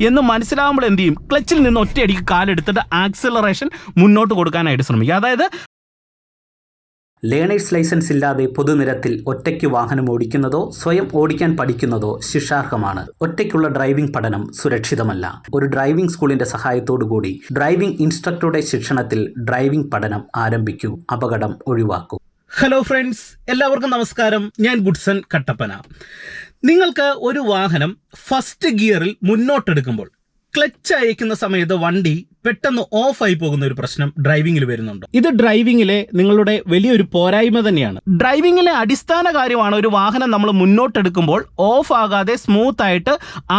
എന്ന് മനസ്സിലാകുമ്പോൾ എന്ത് ചെയ്യും, ക്ലച്ചിൽ നിന്ന് ഒറ്റയടിക്ക് കാലെടുത്തിട്ട് ആക്സിലറേഷൻ മുന്നോട്ട് കൊടുക്കാനായിട്ട് ശ്രമിക്കുക. അതായത് ലേണേഴ്സ് ലൈസൻസ് ഇല്ലാതെ പൊതുനിരത്തിൽ ഒറ്റയ്ക്ക് വാഹനം ഓടിക്കുന്നതോ സ്വയം ഓടിക്കാൻ പഠിക്കുന്നതോ ശിക്ഷാർഹമാണ്. ഒറ്റയ്ക്കുള്ള ഡ്രൈവിംഗ് പഠനം സുരക്ഷിതമല്ല. ഒരു ഡ്രൈവിംഗ് സ്കൂളിന്റെ സഹായത്തോടുകൂടി ഡ്രൈവിംഗ് ഇൻസ്ട്രക്ടറുടെ ശിക്ഷണത്തിൽ ഡ്രൈവിംഗ് പഠനം ആരംഭിക്കൂ. അപകടം ഒഴിവാക്കൂ. ഹലോ ഫ്രണ്ട്സ്, എല്ലാവർക്കും നമസ്കാരം. ഞാൻ ഗുഡ്സൺ കട്ടപ്പന. നിങ്ങൾക്ക് ഒരു വാഹനം ഫസ്റ്റ് ഗിയറിൽ മുന്നോട്ടെടുക്കുമ്പോൾ ക്ലച്ച് അയക്കുന്ന സമയത്ത് വണ്ടി പെട്ടെന്ന് ഓഫായി പോകുന്ന ഒരു പ്രശ്നം ഡ്രൈവിംഗിൽ വരുന്നുണ്ട്. ഇത് ഡ്രൈവിംഗിലെ നിങ്ങളുടെ വലിയൊരു പോരായ്മ തന്നെയാണ്. ഡ്രൈവിംഗിലെ അടിസ്ഥാന കാര്യമാണ് ഒരു വാഹനം നമ്മൾ മുന്നോട്ടെടുക്കുമ്പോൾ ഓഫ് ആകാതെ സ്മൂത്ത് ആയിട്ട്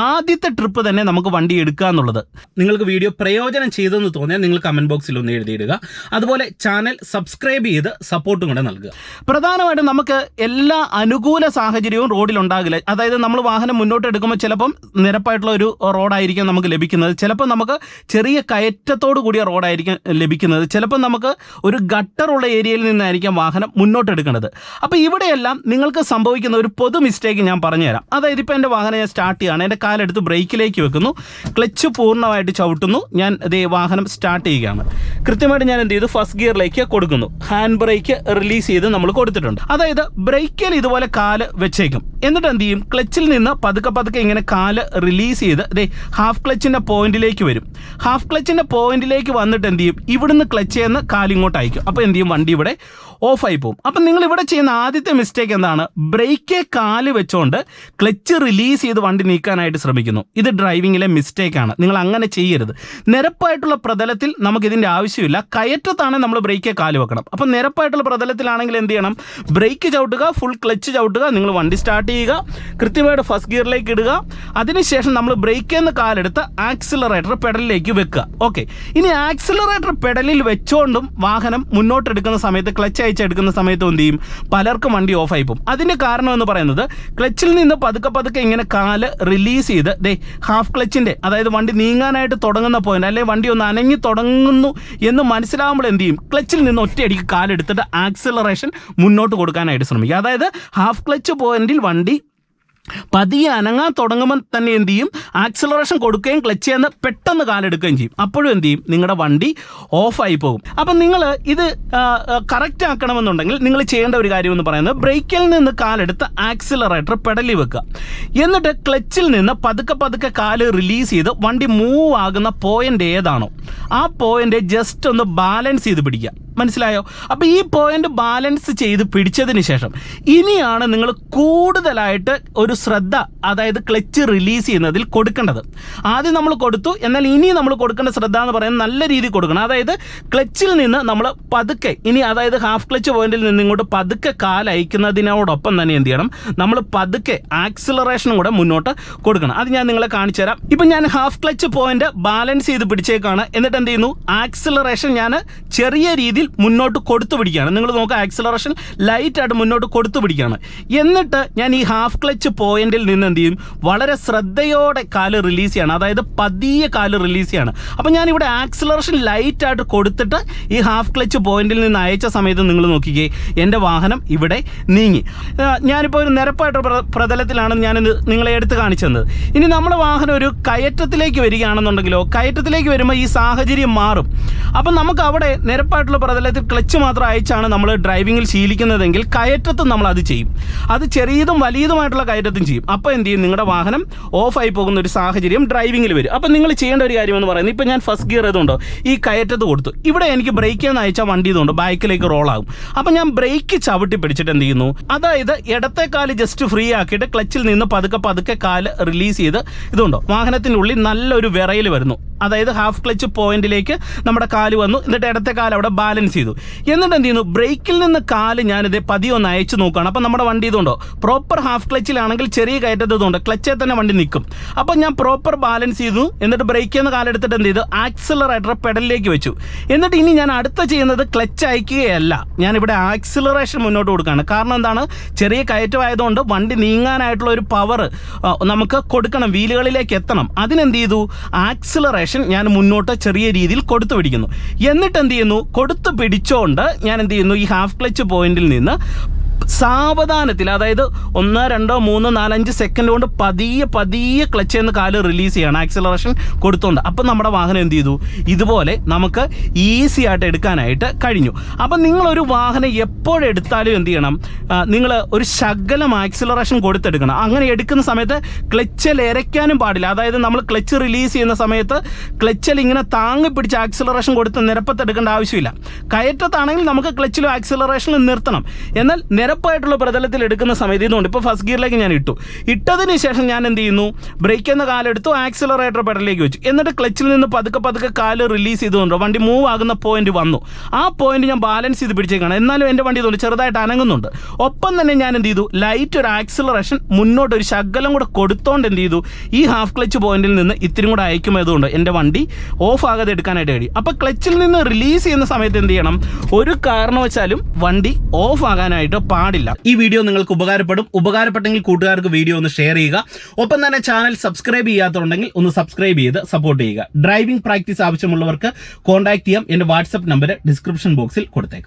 ആദ്യത്തെ ട്രിപ്പ് തന്നെ നമുക്ക് വണ്ടി എടുക്കുക എന്നുള്ളത്. നിങ്ങൾക്ക് വീഡിയോ പ്രയോജനം ചെയ്തെന്ന് തോന്നിയാൽ നിങ്ങൾ കമന്റ് ബോക്സിൽ ഒന്ന് എഴുതിയിടുക. അതുപോലെ ചാനൽ സബ്സ്ക്രൈബ് ചെയ്ത് സപ്പോർട്ടും കൂടെ നൽകുക. പ്രധാനമായിട്ടും നമുക്ക് എല്ലാ അനുകൂല സാഹചര്യവും റോഡിൽ ഉണ്ടാകില്ല. അതായത് നമ്മൾ വാഹനം മുന്നോട്ടെടുക്കുമ്പോൾ ചിലപ്പം നിരപ്പായിട്ടുള്ള ഒരു റോഡായിരിക്കും നമുക്ക് ലഭിക്കുന്നത്, ചിലപ്പോൾ നമുക്ക് ചെറിയ കയറ്റത്തോടു കൂടിയ റോഡായിരിക്കും ലഭിക്കുന്നത്, ചിലപ്പോൾ നമുക്ക് ഒരു ഗട്ടറുള്ള ഏരിയയിൽ നിന്നായിരിക്കാം വാഹനം മുന്നോട്ടെടുക്കുന്നത്. അപ്പോൾ ഇവിടെയെല്ലാം നിങ്ങൾക്ക് സംഭവിക്കുന്ന ഒരു പൊതു മിസ്റ്റേക്ക് ഞാൻ പറഞ്ഞുതരാം. അതായത് ഇപ്പോൾ എൻ്റെ വാഹനം ഞാൻ സ്റ്റാർട്ട് ചെയ്യുകയാണ്, എൻ്റെ കാലെടുത്ത് ബ്രേക്കിലേക്ക് വെക്കുന്നു, ക്ലച്ച് പൂർണ്ണമായിട്ട് ചവിട്ടുന്നു, ഞാൻ ഇതേ വാഹനം സ്റ്റാർട്ട് ചെയ്യുകയാണ്. കൃത്യമായിട്ട് ഞാൻ എന്ത് ചെയ്തു, ഫസ്റ്റ് ഗിയറിലേക്ക് കൊടുക്കുന്നു, ഹാൻഡ് ബ്രേക്ക് റിലീസ് ചെയ്ത് നമ്മൾ കൊടുത്തിട്ടുണ്ട്. അതായത് ബ്രേക്കിൽ ഇതുപോലെ കാല് വെച്ചേക്കും, എന്നിട്ട് എന്ത് ചെയ്യും, ക്ലച്ചിൽ നിന്ന് പതുക്കെ ഇങ്ങനെ കാല് റിലീസ് ചെയ്ത് ഇതേ ഹാഫ് ക്ലച്ചിൻ്റെ പോയിന്റിലേക്ക് വരും. ഹാഫ് ക്ലച്ചിൻ്റെ പോയിന്റിലേക്ക് വന്നിട്ട് എന്ത് ചെയ്യും, ഇവിടുന്ന് ക്ലച്ച് ചെയ്യുന്ന കാലിങ്ങോട്ട് അയക്കും. അപ്പോൾ എന്ത് ചെയ്യും, വണ്ടി ഇവിടെ ഓഫായി പോകും. അപ്പം നിങ്ങൾ ഇവിടെ ചെയ്യുന്ന ആദ്യത്തെ മിസ്റ്റേക്ക് എന്താണ്, ബ്രേക്കേ കാല് വെച്ചുകൊണ്ട് ക്ലച്ച് റിലീസ് ചെയ്ത് വണ്ടി നീക്കാനായിട്ട് ശ്രമിക്കുന്നു. ഇത് ഡ്രൈവിങ്ങിലെ മിസ്റ്റേക്കാണ്. നിങ്ങൾ അങ്ങനെ ചെയ്യരുത്. നിരപ്പായിട്ടുള്ള പ്രതലത്തിൽ നമുക്കിതിൻ്റെ ആവശ്യമില്ല. കയറ്റത്താണെങ്കിൽ നമ്മൾ ബ്രേക്കേ കാല് വെക്കണം. അപ്പം നിരപ്പായിട്ടുള്ള പ്രതലത്തിലാണെങ്കിൽ എന്ത് ചെയ്യണം, ബ്രേക്ക് ചവിട്ടുക, ഫുൾ ക്ലച്ച് ചവിട്ടുക, നിങ്ങൾ വണ്ടി സ്റ്റാർട്ട് ചെയ്യുക, കൃത്യമായിട്ട് ഫസ്റ്റ് ഗിയറിലേക്ക് ഇടുക. അതിനുശേഷം നമ്മൾ ബ്രേക്കിൽ നിന്ന് കാലെടുത്ത് ആക്സിലറേറ്റർ പെഡലിലേക്ക് വെക്കുക. ഓക്കെ, ഇനി ആക്സിലറേറ്റർ പെഡലിൽ വെച്ചുകൊണ്ടും വാഹനം മുന്നോട്ടെടുക്കുന്ന സമയത്ത്, ക്ലച്ച് അയച്ചെടുക്കുന്ന സമയത്ത് എന്ത് ചെയ്യും, പലർക്കും വണ്ടി ഓഫായി പോകും. അതിൻ്റെ കാരണം എന്ന് പറയുന്നത് ക്ലച്ചിൽ നിന്ന് പതുക്കെ ഇങ്ങനെ കാല് റിലീസ് ചെയ്ത് ദേ ഹാഫ് ക്ലച്ചിൻ്റെ, അതായത് വണ്ടി നീങ്ങാനായിട്ട് തുടങ്ങുന്ന പോയിന്റ്, അല്ലെങ്കിൽ വണ്ടി ഒന്ന് അനങ്ങി തുടങ്ങുന്നു എന്ന് മനസ്സിലാകുമ്പോൾ എന്ത് ചെയ്യും, ക്ലച്ചിൽ നിന്ന് ഒറ്റയടിക്ക് കാലെടുത്തിട്ട് ആക്സിലറേഷൻ മുന്നോട്ട് കൊടുക്കാനായിട്ട് ശ്രമിക്കുക. അതായത് ഹാഫ് ക്ലച്ച് പോയിന്റിൽ വണ്ടി പതിയെ അനങ്ങാൻ തുടങ്ങുമ്പോൾ തന്നെ എന്ത് ചെയ്യും, ആക്സിലറേഷൻ കൊടുക്കുകയും ക്ലച്ച് ചെയ്യുന്ന പെട്ടെന്ന് കാലെടുക്കുകയും ചെയ്യും. അപ്പോഴും എന്ത് ചെയ്യും, നിങ്ങളുടെ വണ്ടി ഓഫായി പോകും. അപ്പം നിങ്ങൾ ഇത് കറക്റ്റ് ആക്കണമെന്നുണ്ടെങ്കിൽ നിങ്ങൾ ചെയ്യേണ്ട ഒരു കാര്യം എന്ന് പറയുന്നത്, ബ്രേക്കിൽ നിന്ന് കാലെടുത്ത് ആക്സിലറേറ്റർ പെഡലിൽ വെക്കുക, എന്നിട്ട് ക്ലച്ചിൽ നിന്ന് പതുക്കെ കാല് റിലീസ് ചെയ്ത് വണ്ടി മൂവ് ആകുന്ന പോയിന്റ് ഏതാണോ ആ പോയിന്റ് ജസ്റ്റ് ഒന്ന് ബാലൻസ് ചെയ്ത് പിടിക്കുക. മനസ്സിലായോ? അപ്പോൾ ഈ പോയിന്റ് ബാലൻസ് ചെയ്ത് പിടിച്ചതിന് ശേഷം ഇനിയാണ് നിങ്ങൾ കൂടുതലായിട്ട് ഒരു ശ്രദ്ധ, അതായത് ക്ലച്ച് റിലീസ് ചെയ്യുന്നതിൽ കൊടുക്കേണ്ടത്. ആദ്യം നമ്മൾ കൊടുത്തു, എന്നാൽ ഇനി നമ്മൾ കൊടുക്കേണ്ട ശ്രദ്ധ എന്ന് പറയുന്നത് നല്ല രീതിയിൽ കൊടുക്കണം. അതായത് ക്ലച്ചിൽ നിന്ന് നമ്മൾ പതുക്കെ ഇനി, അതായത് ഹാഫ് ക്ലച്ച് പോയിന്റിൽ നിന്ന് ഇങ്ങോട്ട് പതുക്കെ കാലയക്കുന്നതിനോടൊപ്പം തന്നെ എന്ത് ചെയ്യണം, നമ്മൾ പതുക്കെ ആക്സിലറേഷനും കൂടെ മുന്നോട്ട് കൊടുക്കണം. അത് ഞാൻ നിങ്ങളെ കാണിച്ചു തരാം. ഇപ്പം ഞാൻ ഹാഫ് ക്ലച്ച് പോയിന്റ് ബാലൻസ് ചെയ്ത് പിടിച്ചേക്കാണ്. എന്നിട്ട് എന്ത് ചെയ്യുന്നു, ആക്സിലറേഷൻ ഞാൻ ചെറിയ രീതിയിൽ മുന്നോട്ട് കൊടുത്തു പിടിക്കുകയാണ്. നിങ്ങൾ നോക്കുക, ആക്സിലറേഷൻ ലൈറ്റായിട്ട് മുന്നോട്ട് കൊടുത്തു പിടിക്കുകയാണ്. എന്നിട്ട് ഞാൻ ഈ ഹാഫ് ക്ലച്ച് പോയിന്റിൽ നിന്ന് എന്ത് ചെയ്യും, വളരെ ശ്രദ്ധയോടെ കാല് റിലീസ് ചെയ്യണം, അതായത് പതിയെ കാല് റിലീസ് ചെയ്യണം. അപ്പം ഞാനിവിടെ ആക്സിലറേഷൻ ലൈറ്റായിട്ട് കൊടുത്തിട്ട് ഈ ഹാഫ് ക്ലച്ച് പോയിന്റിൽ നിന്ന് അയച്ച സമയത്ത് നിങ്ങൾ നോക്കിക്കേ, എൻ്റെ വാഹനം ഇവിടെ നീങ്ങി. ഞാനിപ്പോൾ ഒരു നിരപ്പായിട്ട് പ്രതലത്തിലാണ് ഞാൻ നിങ്ങളെ എടുത്ത് കാണിച്ചു തന്നത്. ഇനി നമ്മുടെ വാഹനം ഒരു കയറ്റത്തിലേക്ക് വരികയാണെന്നുണ്ടെങ്കിലോ, കയറ്റത്തിലേക്ക് വരുമ്പോൾ ഈ സാഹചര്യം മാറും. അപ്പം നമുക്ക് അവിടെ നിരപ്പായിട്ടുള്ള പ്രതലത്തിൽ ക്ലച്ച് മാത്രം അയച്ചാണ് നമ്മൾ ഡ്രൈവിങ്ങിൽ ശീലിക്കുന്നതെങ്കിൽ കയറ്റത്തും നമ്മൾ അത് ചെയ്യും. അത് ചെറിയതും വലിയതുമായിട്ടുള്ള കയറ്റത്തും ചെയ്യും. അപ്പോൾ എന്ത് ചെയ്യും, നിങ്ങളുടെ വാഹനം ഓഫായി പോകുന്ന ഒരു സാഹചര്യം ഡ്രൈവിങ്ങിൽ വരും. അപ്പം നിങ്ങൾ ചെയ്യേണ്ട ഒരു കാര്യമെന്ന് പറയുന്നത്, ഇപ്പം ഞാൻ ഫസ്റ്റ് ഗിയർ ചെയ്തുകൊണ്ടോ ഈ കയറ്റത്ത് കൊടുത്തു, ഇവിടെ എനിക്ക് ബ്രേക്കിൽ നിന്ന് അയച്ചാൽ വണ്ടി ഇതുകൊണ്ട് ബാക്കിലേക്ക് റോളാകും. അപ്പം ഞാൻ ബ്രേക്ക് ചവിട്ടി പിടിച്ചിട്ട് എന്ത് ചെയ്യുന്നു, അതായത് ഇടത്തെ കാല് ജസ്റ്റ് ഫ്രീ ആക്കിയിട്ട് ക്ലച്ചിൽ നിന്ന് പതുക്കെ കാല് റിലീസ് ചെയ്ത് ഇതുകൊണ്ടോ വാഹനത്തിനുള്ളിൽ നല്ലൊരു വിറയിൽ വരുന്നു. അതായത് ഹാഫ് ക്ലച്ച് പോയിന്റിലേക്ക് നമ്മുടെ കാല് വന്നു, എന്നിട്ട് ഇടത്തെ കാല് അവിടെ ബാലൻസ് ചെയ്തു. എന്നിട്ട് എന്ത് ചെയ്യുന്നു, ബ്രേക്കിൽ നിന്ന് കാല് ഞാനിത് പതിയെ ഒന്ന് അയച്ചു നോക്കുകയാണ്. അപ്പം നമ്മുടെ വണ്ടി ഇതുകൊണ്ടോ പ്രോപ്പർ ഹാഫ് ക്ലച്ചിലാണെങ്കിൽ ചെറിയ കയറ്റത്തുകൊണ്ട് ക്ലച്ചിൽ തന്നെ വണ്ടി നിൽക്കും. അപ്പോൾ ഞാൻ പ്രോപ്പർ ബാലൻസ് ചെയ്തു, എന്നിട്ട് ബ്രേക്കിൽ നിന്ന് കാലെടുത്തിട്ട് എന്ത് ചെയ്തു, ആക്സിലറേറ്റർ പെഡലിലേക്ക് വെച്ചു. എന്നിട്ട് ഇനി ഞാൻ അടുത്ത ചെയ്യുന്നത് ക്ലച്ച് അയക്കുകയല്ല, ഞാനിവിടെ ആക്സിലറേഷൻ മുന്നോട്ട് കൊടുക്കുകയാണ്. കാരണം എന്താണ്, ചെറിയ കയറ്റമായതുകൊണ്ട് വണ്ടി നീങ്ങാനായിട്ടുള്ള ഒരു പവർ നമുക്ക് കൊടുക്കണം, വീലുകളിലേക്ക് എത്തണം. അതിനെന്ത് ചെയ്തു, ആക്സിലറേഷൻ ഞാൻ മുന്നോട്ട് ചെറിയ രീതിയിൽ കൊടുത്തു പിടിക്കുന്നു. എന്നിട്ട് എന്ത് ചെയ്യുന്നു, കൊടുത്തു പിടിച്ചോണ്ട് ഞാൻ എന്ത് ചെയ്യുന്നു, ഈ ഹാഫ് ക്ലച്ച് പോയിന്റിൽ നിന്ന് സാവധാനത്തിൽ, അതായത് 1, 2, 3, 4, 5 സെക്കൻഡ് കൊണ്ട് പതിയെ ക്ലച്ച് എന്ന് കാല് റിലീസ് ചെയ്യണം, ആക്സിലറേഷൻ കൊടുത്തുകൊണ്ട്. അപ്പം നമ്മുടെ വാഹനം എന്ത് ചെയ്തു, ഇതുപോലെ നമുക്ക് ഈസി ആയിട്ട് എടുക്കാനായിട്ട് കഴിഞ്ഞു. അപ്പം നിങ്ങളൊരു വാഹനം എപ്പോഴെടുത്താലും എന്ത് ചെയ്യണം, നിങ്ങൾ ഒരു ശകലം ആക്സിലറേഷൻ കൊടുത്തെടുക്കണം. അങ്ങനെ എടുക്കുന്ന സമയത്ത് ക്ലച്ചിൽ ഇരയ്ക്കാനും പാടില്ല. അതായത് നമ്മൾ ക്ലച്ച് റിലീസ് ചെയ്യുന്ന സമയത്ത് ക്ലച്ചിൽ ഇങ്ങനെ താങ്ങി പിടിച്ച് ആക്സിലറേഷൻ കൊടുത്ത് നിരപ്പത്തെടുക്കേണ്ട ആവശ്യമില്ല. കയറ്റത്താണെങ്കിൽ നമുക്ക് ക്ലച്ചിലും ആക്സിലറേഷനിലും നിർത്തണം. എന്നാൽ നിരപ്പായിട്ടുള്ള പ്രതലത്തിൽ എടുക്കുന്ന സമയത്ത് ഇതുകൊണ്ട് ഇപ്പോൾ ഫസ്റ്റ് ഗിയറിലേക്ക് ഞാൻ ഇട്ടതിന് ശേഷം ഞാൻ എന്ത് ചെയ്യുന്നു, ബ്രേക്ക് എന്ന കാലെടുത്തു, ആക്സിലറേറ്റർ പെഡലിലേക്ക് വെച്ചു, എന്നിട്ട് ക്ലച്ചിൽ നിന്ന് പതുക്കെ കാല് റിലീസ് ചെയ്തുകൊണ്ട് വണ്ടി മൂവ് ആകുന്ന പോയിന്റ് വന്നു. ആ പോയിന്റ് ഞാൻ ബാലൻസ് ചെയ്ത് പിടിച്ചേക്കാണ്. എന്നാലും എൻ്റെ വണ്ടി ഇതുകൊണ്ട് ചെറുതായിട്ട് അനങ്ങുന്നുണ്ട്. ഒപ്പം തന്നെ ഞാൻ എന്ത് ചെയ്തു, ലൈറ്റ് ഒരു ആക്സിലറേഷൻ മുന്നോട്ട് ഒരു ശകലം കൂടെ കൊടുത്തോണ്ട് എന്ത് ചെയ്തു, ഈ ഹാഫ് ക്ലച്ച് പോയിന്റിൽ നിന്ന് ഇത്തിരി കൂടെ അയക്കുമതുകൊണ്ട് എൻ്റെ വണ്ടി ഓഫ് ആകാതെ എടുക്കാനായിട്ട് കഴിയും. അപ്പോൾ ക്ലച്ചിൽ നിന്ന് റിലീസ് ചെയ്യുന്ന സമയത്ത് എന്ത് ചെയ്യണം, ഒരു കാരണവശാലും വണ്ടി ഓഫ് ആകാനായിട്ട് പാടില്ല. ഈ വീഡിയോ നിങ്ങൾക്ക് ഉപകാരപ്പെട്ടെങ്കിൽ കൂട്ടുകാർക്ക് വീഡിയോ ഒന്ന് ഷെയർ ചെയ്യുക. ഒപ്പം തന്നെ ചാനൽ സബ്സ്ക്രൈബ് ചെയ്യാത്തതുണ്ടെങ്കിൽ ഒന്ന് സബ്സ്ക്രൈബ് ചെയ്ത് സപ്പോർട്ട് ചെയ്യുക. ഡ്രൈവിംഗ് പ്രാക്ടീസ് ആവശ്യമുള്ളവർക്ക് കോൺടാക്ട് ചെയ്യാം. എൻ്റെ വാട്സപ്പ് നമ്പർ ഡിസ്ക്രിപ്ഷൻ ബോക്സിൽ കൊടുത്തേക്കാം.